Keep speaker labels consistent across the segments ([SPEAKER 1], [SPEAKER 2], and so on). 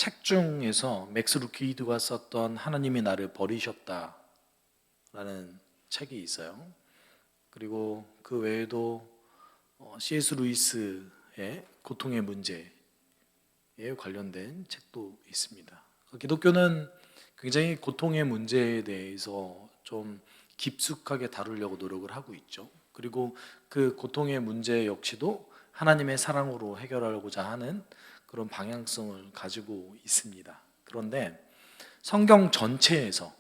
[SPEAKER 1] 책 중에서 맥스 루키드가 썼던 하나님이 나를 버리셨다라는 책이 있어요. 그리고 그 외에도 C.S. 루이스의 고통의 문제에 관련된 책도 있습니다. 기독교는 굉장히 고통의 문제에 대해서 좀 깊숙하게 다루려고 노력을 하고 있죠. 그리고 그 고통의 문제 역시도 하나님의 사랑으로 해결하고자 하는 그런 방향성을 가지고 있습니다. 그런데 성경 전체에서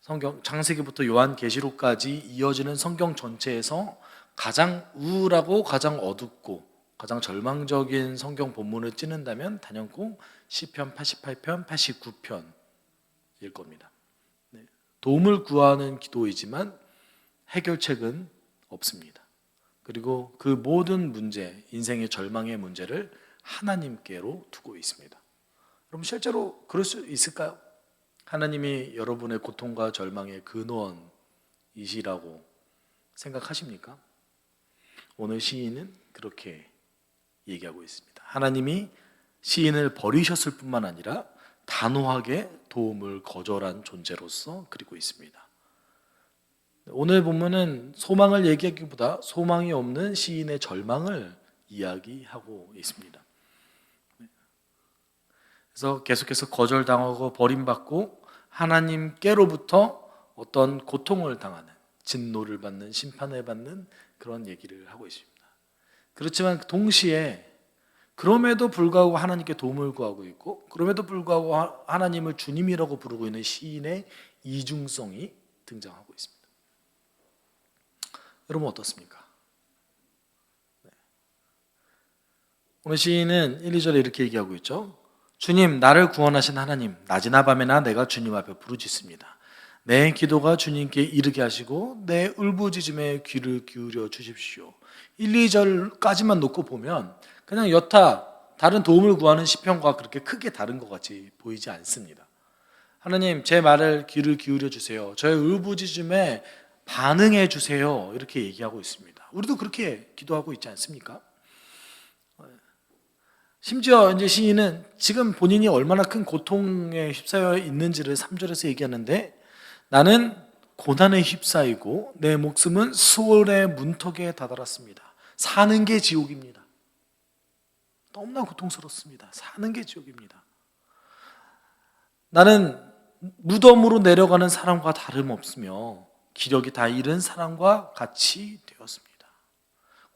[SPEAKER 1] 성경 창세기부터 요한계시록까지 이어지는 성경 전체에서 가장 우울하고 가장 어둡고 가장 절망적인 성경 본문을 찌는다면 단연코 시편 88편, 89편일 겁니다. 도움을 구하는 기도이지만 해결책은 없습니다. 그리고 그 모든 문제, 인생의 절망의 문제를 하나님께로 두고 있습니다. 그럼 실제로 그럴 수 있을까요? 하나님이 여러분의 고통과 절망의 근원이시라고 생각하십니까? 오늘 시인은 그렇게 얘기하고 있습니다. 하나님이 시인을 버리셨을 뿐만 아니라 단호하게 도움을 거절한 존재로서 그리고 있습니다. 오늘 본문은 소망을 얘기하기보다 소망이 없는 시인의 절망을 이야기하고 있습니다. 그래서 계속해서 거절당하고 버림받고 하나님께로부터 어떤 고통을 당하는, 진노를 받는, 심판을 받는 그런 얘기를 하고 있습니다. 그렇지만 동시에 그럼에도 불구하고 하나님께 도움을 구하고 있고, 그럼에도 불구하고 하나님을 주님이라고 부르고 있는 시인의 이중성이 등장하고 있습니다. 여러분 어떻습니까? 오늘 시인은 1, 2절에 이렇게 얘기하고 있죠. 주님, 나를 구원하신 하나님, 낮이나 밤이나 내가 주님 앞에 부르짖습니다. 내 기도가 주님께 이르게 하시고 내 울부짖음에 귀를 기울여 주십시오. 1, 2절까지만 놓고 보면 그냥 여타 다른 도움을 구하는 시편과 그렇게 크게 다른 것 같이 보이지 않습니다. 하나님, 제 말을 귀를 기울여 주세요. 저의 울부짖음에 반응해 주세요. 이렇게 얘기하고 있습니다. 우리도 그렇게 기도하고 있지 않습니까? 심지어 이제 시인은 지금 본인이 얼마나 큰 고통에 휩싸여 있는지를 3절에서 얘기하는데, 나는 고난에 휩싸이고 내 목숨은 수월의 문턱에 다다랐습니다. 사는 게 지옥입니다. 너무나 고통스럽습니다. 사는 게 지옥입니다. 나는 무덤으로 내려가는 사람과 다름없으며 기력이 다 잃은 사람과 같이 되었습니다.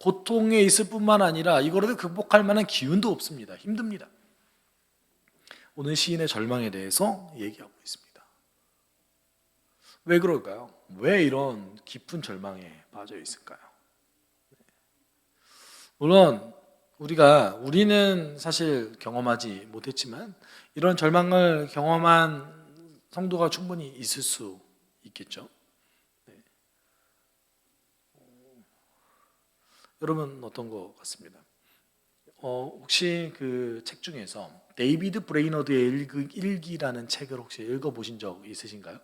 [SPEAKER 1] 고통에 있을 뿐만 아니라 이거를 극복할 만한 기운도 없습니다. 힘듭니다. 오늘 시인의 절망에 대해서 얘기하고 있습니다. 왜 그럴까요? 왜 이런 깊은 절망에 빠져 있을까요? 물론 우리는 사실 경험하지 못했지만 이런 절망을 경험한 성도가 충분히 있을 수 있겠죠. 여러분 어떤 것 같습니다? 혹시 그 책 중에서 데이비드 브레이너드의 일기라는 책을 혹시 읽어보신 적 있으신가요?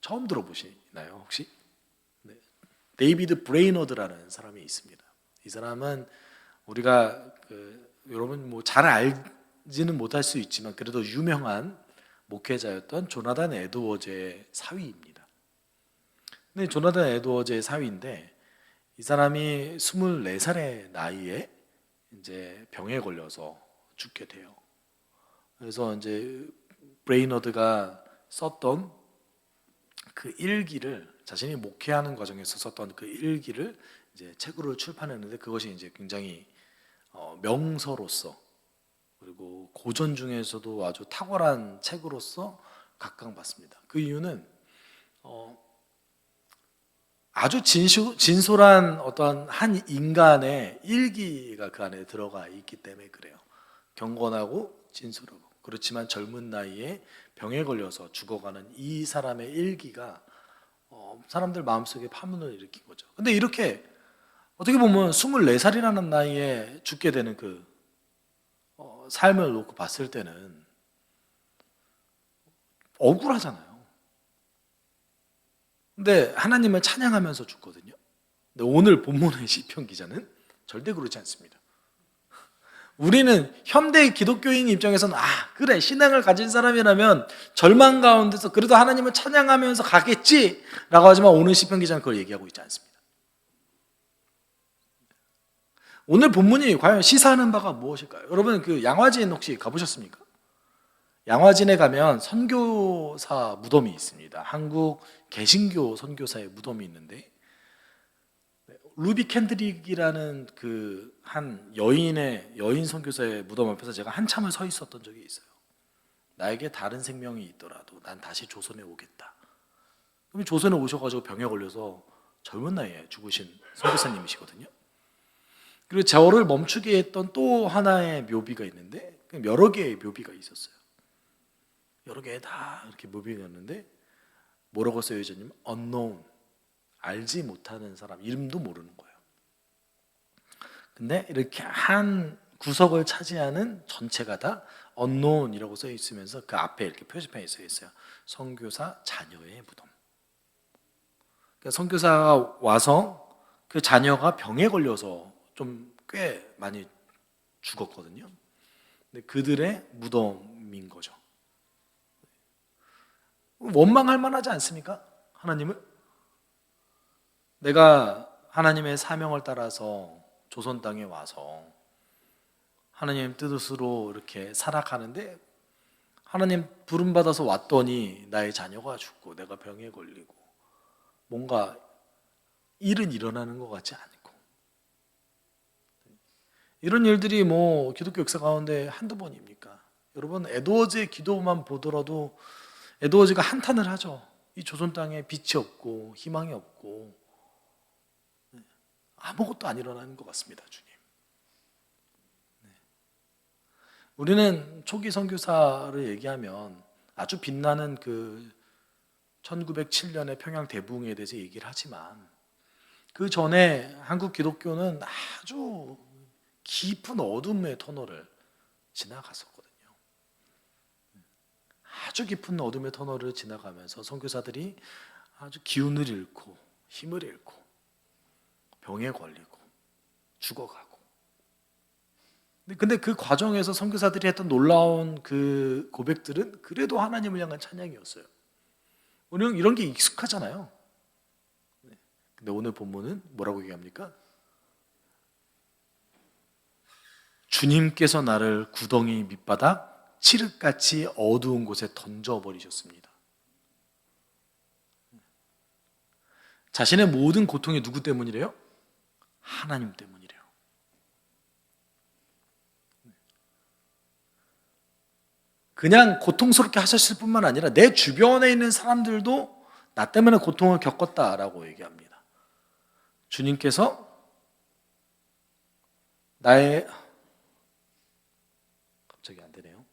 [SPEAKER 1] 처음 들어보시나요 혹시? 네. 데이비드 브레이너드라는 사람이 있습니다. 이 사람은 우리가 여러분 뭐 잘 알지는 못할 수 있지만 그래도 유명한 목회자였던 조나단 에드워즈의 사위입니다. 근데 조나단 에드워즈의 사위인데 이 사람이 24살의 나이에 이제 병에 걸려서 죽게 돼요. 그래서 이제 브레이너드가 썼던 그 일기를, 자신이 목회하는 과정에서 썼던 그 일기를 이제 책으로 출판했는데 그것이 이제 굉장히 명서로서 그리고 고전 중에서도 아주 탁월한 책으로서 각광받습니다. 그 이유는 아주 진솔한 어떤 한 인간의 일기가 그 안에 들어가 있기 때문에 그래요. 경건하고 진솔하고 그렇지만 젊은 나이에 병에 걸려서 죽어가는 이 사람의 일기가 사람들 마음속에 파문을 일으킨 거죠. 근데 이렇게 어떻게 보면 24살이라는 나이에 죽게 되는 그 삶을 놓고 봤을 때는 억울하잖아요. 근데 하나님을 찬양하면서 죽거든요. 근데 오늘 본문의 시편 기자는 절대 그렇지 않습니다. 우리는 현대 기독교인 입장에서는 그래 신앙을 가진 사람이라면 절망 가운데서 그래도 하나님을 찬양하면서 가겠지라고 하지만 오늘 시편 기자는 그걸 얘기하고 있지 않습니다. 오늘 본문이 과연 시사하는 바가 무엇일까요? 여러분 그 양화진 혹시 가보셨습니까? 양화진에 가면 선교사 무덤이 있습니다. 한국 개신교 선교사의 무덤이 있는데 루비 캔드릭이라는 그 한 여인 선교사의 무덤 앞에서 제가 한참을 서 있었던 적이 있어요. 나에게 다른 생명이 있더라도 난 다시 조선에 오겠다. 그럼 조선에 오셔가지고 병에 걸려서 젊은 나이에 죽으신 선교사님이시거든요. 그리고 저를 멈추게 했던 또 하나의 묘비가 있는데 여러 개의 묘비가 있었어요. 여러 개 다 이렇게 묘비가 있는데 뭐라고 써있냐면 unknown, 알지 못하는 사람, 이름도 모르는 거예요. 근데 이렇게 한 구석을 차지하는 전체가 다 unknown이라고 써 있으면서 그 앞에 이렇게 표지판이 써 있어요. 선교사 자녀의 무덤. 그러니까 선교사가 와서 그 자녀가 병에 걸려서 좀 꽤 많이 죽었거든요. 근데 그들의 무덤인 거죠. 원망할 만하지 않습니까? 하나님을? 내가 하나님의 사명을 따라서 조선 땅에 와서 하나님 뜻으로 이렇게 살아가는데 하나님 부름받아서 왔더니 나의 자녀가 죽고 내가 병에 걸리고 뭔가 일은 일어나는 것 같지 않고 이런 일들이 뭐 기독교 역사 가운데 한두 번입니까? 여러분 에드워즈의 기도만 보더라도 에드워즈가 한탄을 하죠. 이 조선 땅에 빛이 없고 희망이 없고 아무것도 안 일어나는 것 같습니다, 주님. 우리는 초기 선교사를 얘기하면 아주 빛나는 그 1907년의 평양 대붕에 대해서 얘기를 하지만 그 전에 한국 기독교는 아주 깊은 어둠의 터널을 지나갔었거든요. 아주 깊은 어둠의 터널을 지나가면서 선교사들이 아주 기운을 잃고 힘을 잃고 병에 걸리고 죽어가고 근데 그 과정에서 선교사들이 했던 놀라운 그 고백들은 그래도 하나님을 향한 찬양이었어요. 우리는 이런 게 익숙하잖아요. 근데 오늘 본문은 뭐라고 얘기합니까? 주님께서 나를 구덩이 밑바닥 칠흑같이 어두운 곳에 던져버리셨습니다. 자신의 모든 고통이 누구 때문이래요? 하나님 때문이래요. 그냥 고통스럽게 하셨을 뿐만 아니라 내 주변에 있는 사람들도 나 때문에 고통을 겪었다라고 얘기합니다. 주님께서 나의 갑자기 안 되네요.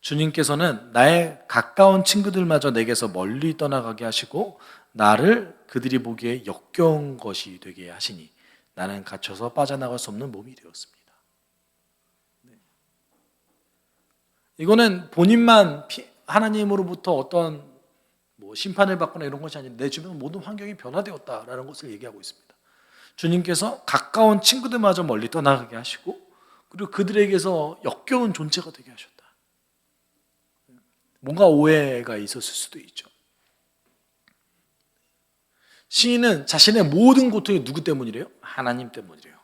[SPEAKER 1] 주님께서는 나의 가까운 친구들마저 내게서 멀리 떠나가게 하시고 나를 그들이 보기에 역겨운 것이 되게 하시니 나는 갇혀서 빠져나갈 수 없는 몸이 되었습니다. 이거는 본인만 하나님으로부터 어떤 심판을 받거나 이런 것이 아니라 내 주변 모든 환경이 변화되었다라는 것을 얘기하고 있습니다. 주님께서 가까운 친구들마저 멀리 떠나가게 하시고 그리고 그들에게서 역겨운 존재가 되게 하셨다. 뭔가 오해가 있었을 수도 있죠. 시인은 자신의 모든 고통이 누구 때문이래요? 하나님 때문이래요.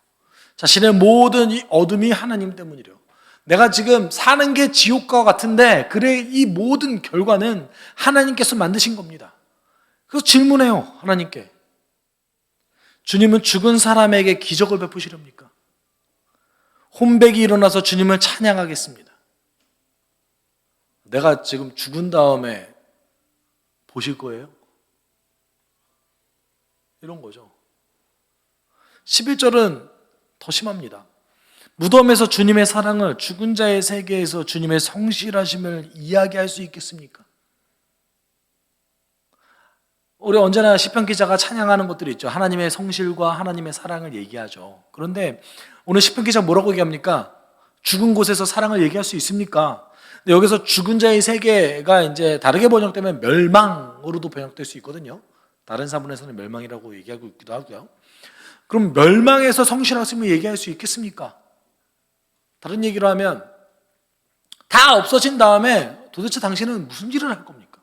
[SPEAKER 1] 자신의 모든 이 어둠이 하나님 때문이래요. 내가 지금 사는 게 지옥과 같은데 그래 이 모든 결과는 하나님께서 만드신 겁니다. 그래서 질문해요, 하나님께. 주님은 죽은 사람에게 기적을 베푸시렵니까? 혼백이 일어나서 주님을 찬양하겠습니다. 내가 지금 죽은 다음에 보실 거예요? 이런 거죠. 11절은 더 심합니다. 무덤에서 주님의 사랑을, 죽은 자의 세계에서 주님의 성실하심을 이야기할 수 있겠습니까? 우리 언제나 시편 기자가 찬양하는 것들이 있죠. 하나님의 성실과 하나님의 사랑을 얘기하죠. 그런데 오늘 시편 기자 뭐라고 얘기합니까? 죽은 곳에서 사랑을 얘기할 수 있습니까? 근데 여기서 죽은 자의 세계가 이제 다르게 번역되면 멸망으로도 번역될 수 있거든요. 다른 사본에서는 멸망이라고 얘기하고 있기도 하고요. 그럼 멸망해서 성실하심을 얘기할 수 있겠습니까? 다른 얘기로 하면 다 없어진 다음에 도대체 당신은 무슨 일을 할 겁니까?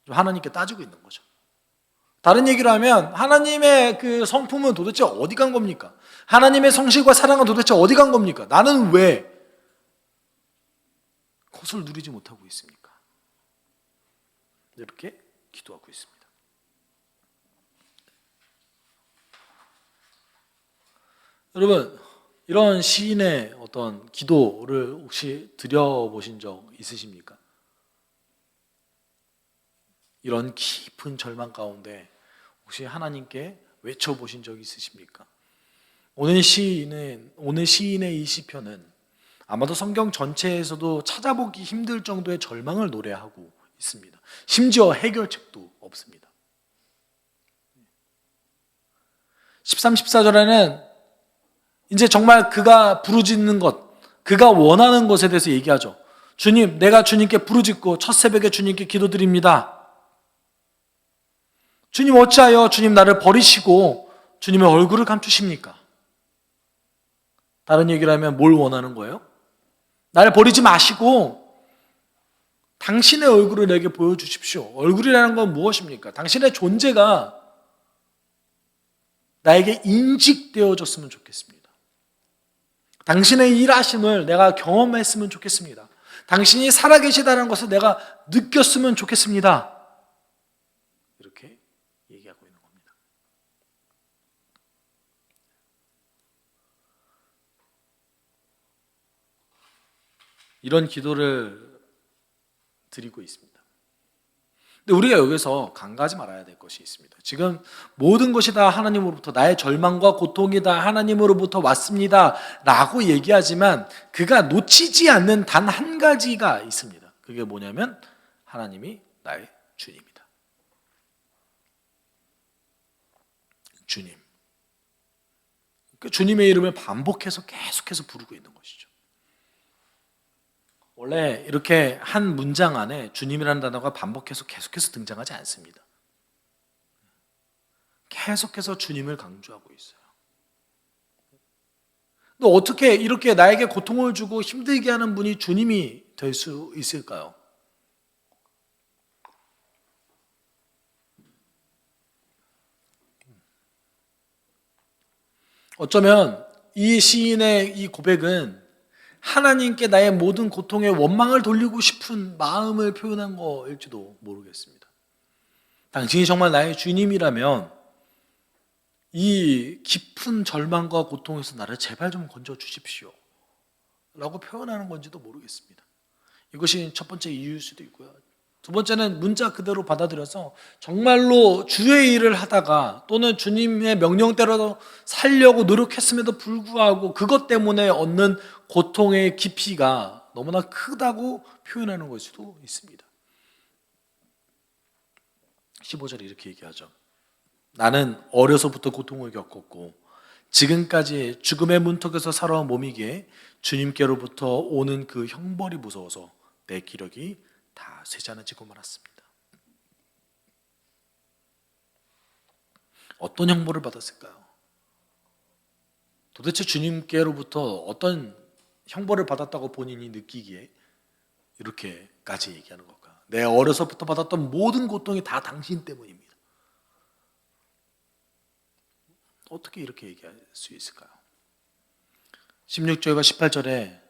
[SPEAKER 1] 하나님께 따지고 있는 거죠. 다른 얘기로 하면 하나님의 그 성품은 도대체 어디 간 겁니까? 하나님의 성실과 사랑은 도대체 어디 간 겁니까? 나는 왜 그것을 누리지 못하고 있습니까? 이렇게 기도하고 있습니다. 여러분, 이런 시인의 어떤 기도를 혹시 드려보신 적 있으십니까? 이런 깊은 절망 가운데 혹시 하나님께 외쳐보신 적 있으십니까? 오늘 시인의 이 시편은 아마도 성경 전체에서도 찾아보기 힘들 정도의 절망을 노래하고 있습니다. 심지어 해결책도 없습니다. 13, 14절에는 이제 정말 그가 부르짖는 것, 그가 원하는 것에 대해서 얘기하죠. 주님, 내가 주님께 부르짖고 첫 새벽에 주님께 기도드립니다. 주님, 어찌하여 주님 나를 버리시고 주님의 얼굴을 감추십니까? 다른 얘기를 하면 뭘 원하는 거예요? 나를 버리지 마시고 당신의 얼굴을 내게 보여주십시오. 얼굴이라는 건 무엇입니까? 당신의 존재가 나에게 인식되어졌으면 좋겠습니다. 당신의 일하심을 내가 경험했으면 좋겠습니다. 당신이 살아계시다는 것을 내가 느꼈으면 좋겠습니다. 이렇게 얘기하고 있는 겁니다. 이런 기도를 드리고 있습니다. 근데 우리가 여기서 간과하지 말아야 될 것이 있습니다. 지금 모든 것이 다 하나님으로부터, 나의 절망과 고통이 다 하나님으로부터 왔습니다 라고 얘기하지만 그가 놓치지 않는 단 한 가지가 있습니다. 그게 뭐냐면 하나님이 나의 주님이다. 주님. 그 주님의 이름을 반복해서 계속해서 부르고 있는 것이죠. 원래 이렇게 한 문장 안에 주님이라는 단어가 반복해서 계속해서 등장하지 않습니다. 계속해서 주님을 강조하고 있어요. 또 어떻게 이렇게 나에게 고통을 주고 힘들게 하는 분이 주님이 될 수 있을까요? 어쩌면 이 시인의 이 고백은 하나님께 나의 모든 고통의 원망을 돌리고 싶은 마음을 표현한 거일지도 모르겠습니다. 당신이 정말 나의 주님이라면 이 깊은 절망과 고통에서 나를 제발 좀 건져 주십시오 라고 표현하는 건지도 모르겠습니다. 이것이 첫 번째 이유일 수도 있고요. 두 번째는 문자 그대로 받아들여서 정말로 주의 일을 하다가 또는 주님의 명령대로 살려고 노력했음에도 불구하고 그것 때문에 얻는 고통의 깊이가 너무나 크다고 표현하는 걸 수도 있습니다. 15절에 이렇게 얘기하죠. 나는 어려서부터 고통을 겪었고 지금까지 죽음의 문턱에서 살아온 몸이기에 주님께로부터 오는 그 형벌이 무서워서 내 기력이 다 쇠잔해지고 말았습니다. 어떤 형벌을 받았을까요? 도대체 주님께로부터 어떤 형벌을 받았다고 본인이 느끼기에 이렇게까지 얘기하는 걸까? 내 어려서부터 받았던 모든 고통이 다 당신 때문입니다. 어떻게 이렇게 얘기할 수 있을까요? 16절과 18절에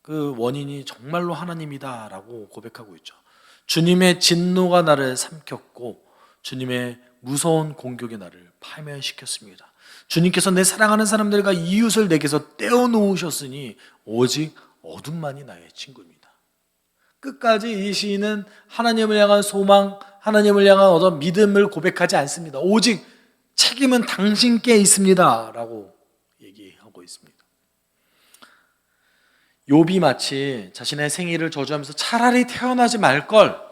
[SPEAKER 1] 그 원인이 정말로 하나님이다 라고 고백하고 있죠. 주님의 진노가 나를 삼켰고 주님의 무서운 공격이 나를 파멸시켰습니다. 주님께서 내 사랑하는 사람들과 이웃을 내게서 떼어놓으셨으니 오직 어둠만이 나의 친구입니다. 끝까지 이 시인은 하나님을 향한 소망, 하나님을 향한 어떤 믿음을 고백하지 않습니다. 오직 책임은 당신께 있습니다 라고 얘기하고 있습니다. 욥이 마치 자신의 생일을 저주하면서 차라리 태어나지 말걸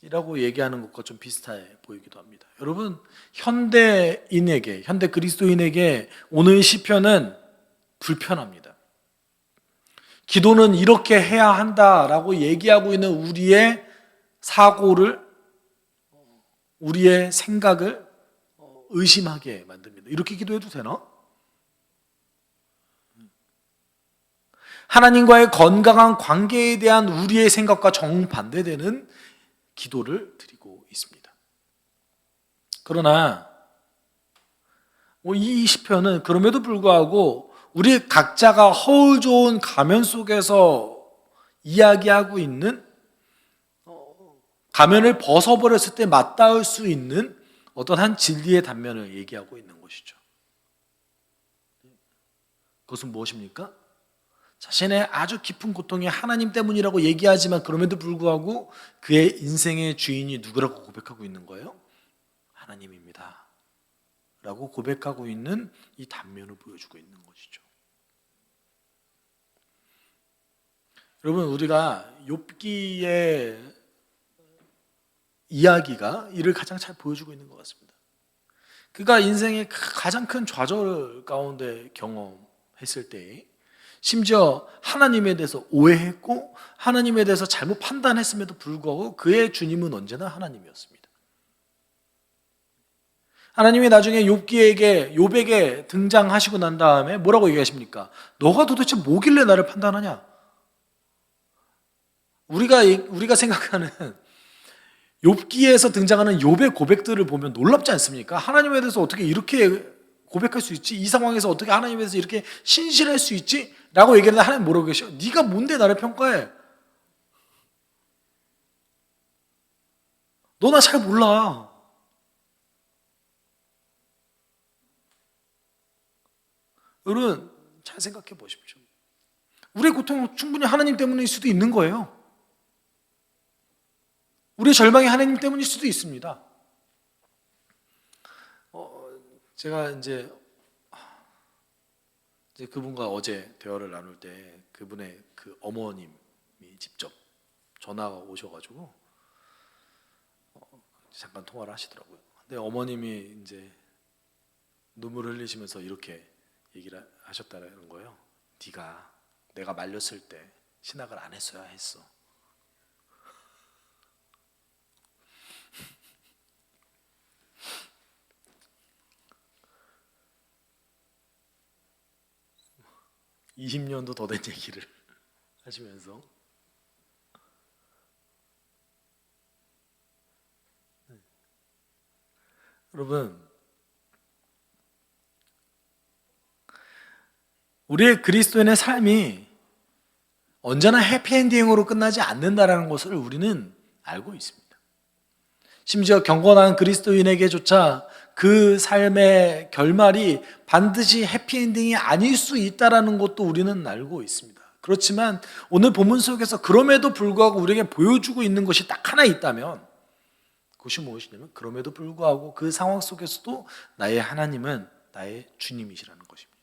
[SPEAKER 1] 이라고 얘기하는 것과 좀 비슷해 보이기도 합니다. 여러분, 현대 그리스도인에게 오늘 시편은 불편합니다. 기도는 이렇게 해야 한다라고 얘기하고 있는 우리의 사고를, 우리의 생각을 의심하게 만듭니다. 이렇게 기도해도 되나? 하나님과의 건강한 관계에 대한 우리의 생각과 정반대되는 기도를 드리고 있습니다. 그러나 이 시편은 그럼에도 불구하고 우리 각자가 허울 좋은 가면 속에서 이야기하고 있는, 가면을 벗어버렸을 때 맞닿을 수 있는 어떤 한 진리의 단면을 얘기하고 있는 것이죠. 그것은 무엇입니까? 자신의 아주 깊은 고통이 하나님 때문이라고 얘기하지만 그럼에도 불구하고 그의 인생의 주인이 누구라고 고백하고 있는 거예요? 하나님입니다 라고 고백하고 있는 이 단면을 보여주고 있는 것이죠. 여러분, 우리가 욥기의 이야기가 이를 가장 잘 보여주고 있는 것 같습니다. 그가 인생의 가장 큰 좌절 가운데 경험했을 때 심지어 하나님에 대해서 오해했고 하나님에 대해서 잘못 판단했음에도 불구하고 그의 주님은 언제나 하나님이었습니다. 하나님이 나중에 욥에게 등장하시고 난 다음에 뭐라고 얘기하십니까? 너가 도대체 뭐길래 나를 판단하냐? 우리가 생각하는 욥기에서 등장하는 욥의 고백들을 보면 놀랍지 않습니까? 하나님에 대해서 어떻게 이렇게 고백할 수 있지? 이 상황에서 어떻게 하나님에 대해서 이렇게 신실할 수 있지? 라고 얘기하는데 하나님 뭐라고 계셔? 네가 뭔데 나를 평가해? 너 나 잘 몰라. 여러분 잘 생각해 보십시오. 우리의 고통은 충분히 하나님 때문일 수도 있는 거예요. 우리의 절망이 하나님 때문일 수도 있습니다. 제가 이제 그분과 어제 대화를 나눌 때 그분의 그 어머님이 직접 전화가 오셔가지고 잠깐 통화를 하시더라고요. 근데 어머님이 이제 눈물을 흘리시면서 이렇게 얘기를 하셨다는 거예요. 내가 말렸을 때 신학을 안 했어야 했어. (20년도) 더 된 얘기를 하시면서 여러분, 우리의 그리스도인의 삶이 언제나 해피엔딩으로 끝나지 않는다는 것을 우리는 알고 있습니다. 심지어 경건한 그리스도인에게조차 그 삶의 결말이 반드시 해피엔딩이 아닐 수 있다는 것도 우리는 알고 있습니다. 그렇지만 오늘 본문 속에서 그럼에도 불구하고 우리에게 보여주고 있는 것이 딱 하나 있다면 그것이 무엇이냐면 그럼에도 불구하고 그 상황 속에서도 나의 하나님은 나의 주님이시라는 것입니다.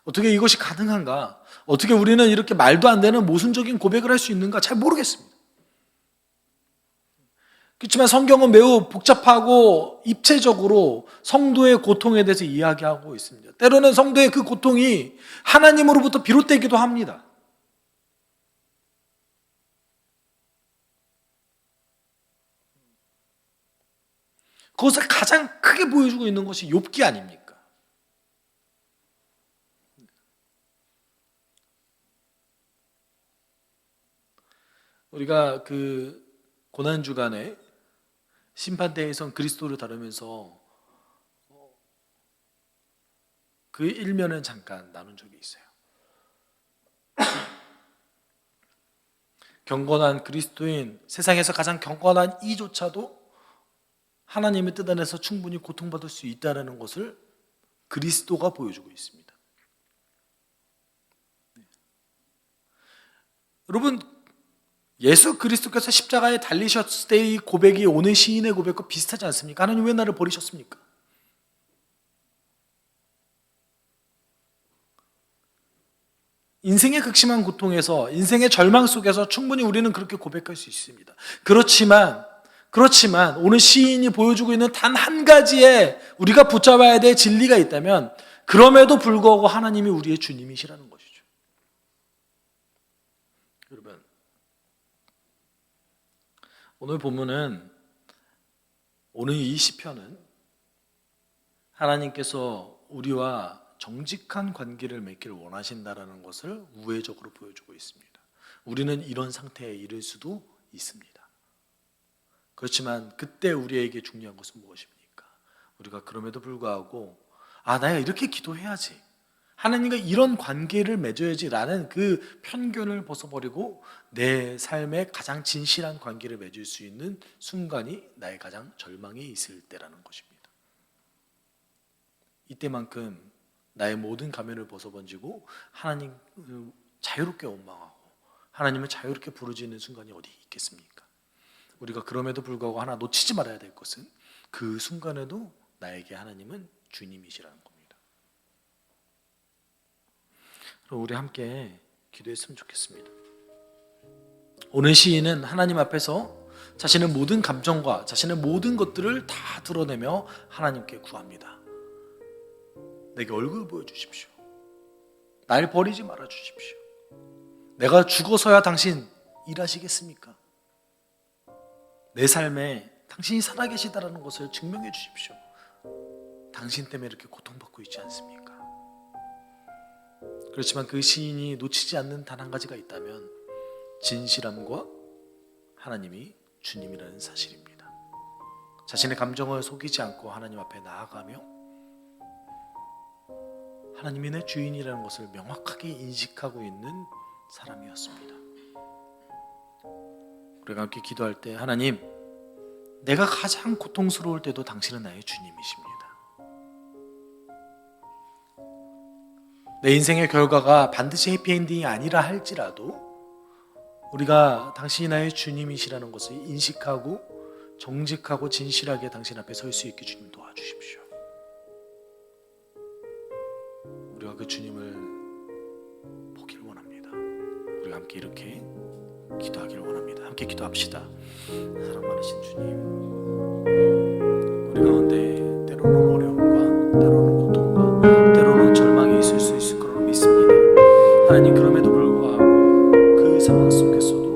[SPEAKER 1] 어떻게 이것이 가능한가? 어떻게 우리는 이렇게 말도 안 되는 모순적인 고백을 할 수 있는가? 잘 모르겠습니다. 그렇지만 성경은 매우 복잡하고 입체적으로 성도의 고통에 대해서 이야기하고 있습니다. 때로는 성도의 그 고통이 하나님으로부터 비롯되기도 합니다. 그것을 가장 크게 보여주고 있는 것이 욥기 아닙니까? 우리가 그 고난주간에 심판대에선 그리스도를 다루면서 그 일면은 잠깐 나눈 적이 있어요. 경건한 그리스도인, 세상에서 가장 경건한 이조차도 하나님의 뜻 안에서 충분히 고통받을 수 있다는 것을 그리스도가 보여주고 있습니다. 여러분, 예수 그리스도께서 십자가에 달리셨을 때의 고백이 오늘 시인의 고백과 비슷하지 않습니까? 하나님 왜 나를 버리셨습니까? 인생의 극심한 고통에서, 인생의 절망 속에서 충분히 우리는 그렇게 고백할 수 있습니다. 그렇지만 오늘 시인이 보여주고 있는 단 한 가지의 우리가 붙잡아야 될 진리가 있다면 그럼에도 불구하고 하나님이 우리의 주님이시라는 것이죠. 여러분, 오늘 본문은 오늘 이 시편은 하나님께서 우리와 정직한 관계를 맺기를 원하신다라는 것을 우회적으로 보여주고 있습니다. 우리는 이런 상태에 이를 수도 있습니다. 그렇지만 그때 우리에게 중요한 것은 무엇입니까? 우리가 그럼에도 불구하고 내가 이렇게 기도해야지, 하나님과 이런 관계를 맺어야지라는 그 편견을 벗어버리고 내 삶에 가장 진실한 관계를 맺을 수 있는 순간이 나의 가장 절망에 있을 때라는 것입니다. 이때만큼 나의 모든 가면을 벗어번지고 하나님을 자유롭게 원망하고 하나님을 자유롭게 부르짖는 순간이 어디 있겠습니까? 우리가 그럼에도 불구하고 하나 놓치지 말아야 될 것은 그 순간에도 나에게 하나님은 주님이시라는 겁니다. 그럼 우리 함께 기도했으면 좋겠습니다. 오늘 시인은 하나님 앞에서 자신의 모든 감정과 자신의 모든 것들을 다 드러내며 하나님께 구합니다. 내게 얼굴 보여주십시오. 날 버리지 말아주십시오. 내가 죽어서야 당신 일하시겠습니까? 내 삶에 당신이 살아계시다라는 것을 증명해 주십시오. 당신 때문에 이렇게 고통받고 있지 않습니까? 그렇지만 그 시인이 놓치지 않는 단 한 가지가 있다면 진실함과 하나님이 주님이라는 사실입니다. 자신의 감정을 속이지 않고 하나님 앞에 나아가며 하나님이 내 주인이라는 것을 명확하게 인식하고 있는 사람이었습니다. 우리가 함께 기도할 때 하나님, 내가 가장 고통스러울 때도 당신은 나의 주님이십니다. 내 인생의 결과가 반드시 해피엔딩이 아니라 할지라도 우리가 당신이 나의 주님이시라는 것을 인식하고 정직하고 진실하게 당신 앞에 설 수 있게 주님 도와주십시오. 우리가 그 주님을 보기를 원합니다. 우리가 함께 이렇게 기도하기를 원합니다. 함께 기도합시다. 사랑 많으신 주님, 우리 가운데 때로는 어려움과 때로는 고통과 때로는 절망이 있을 수 있을 거라고 믿습니다. 하나님, 그럼에도 불구하고 그 상황 속에서도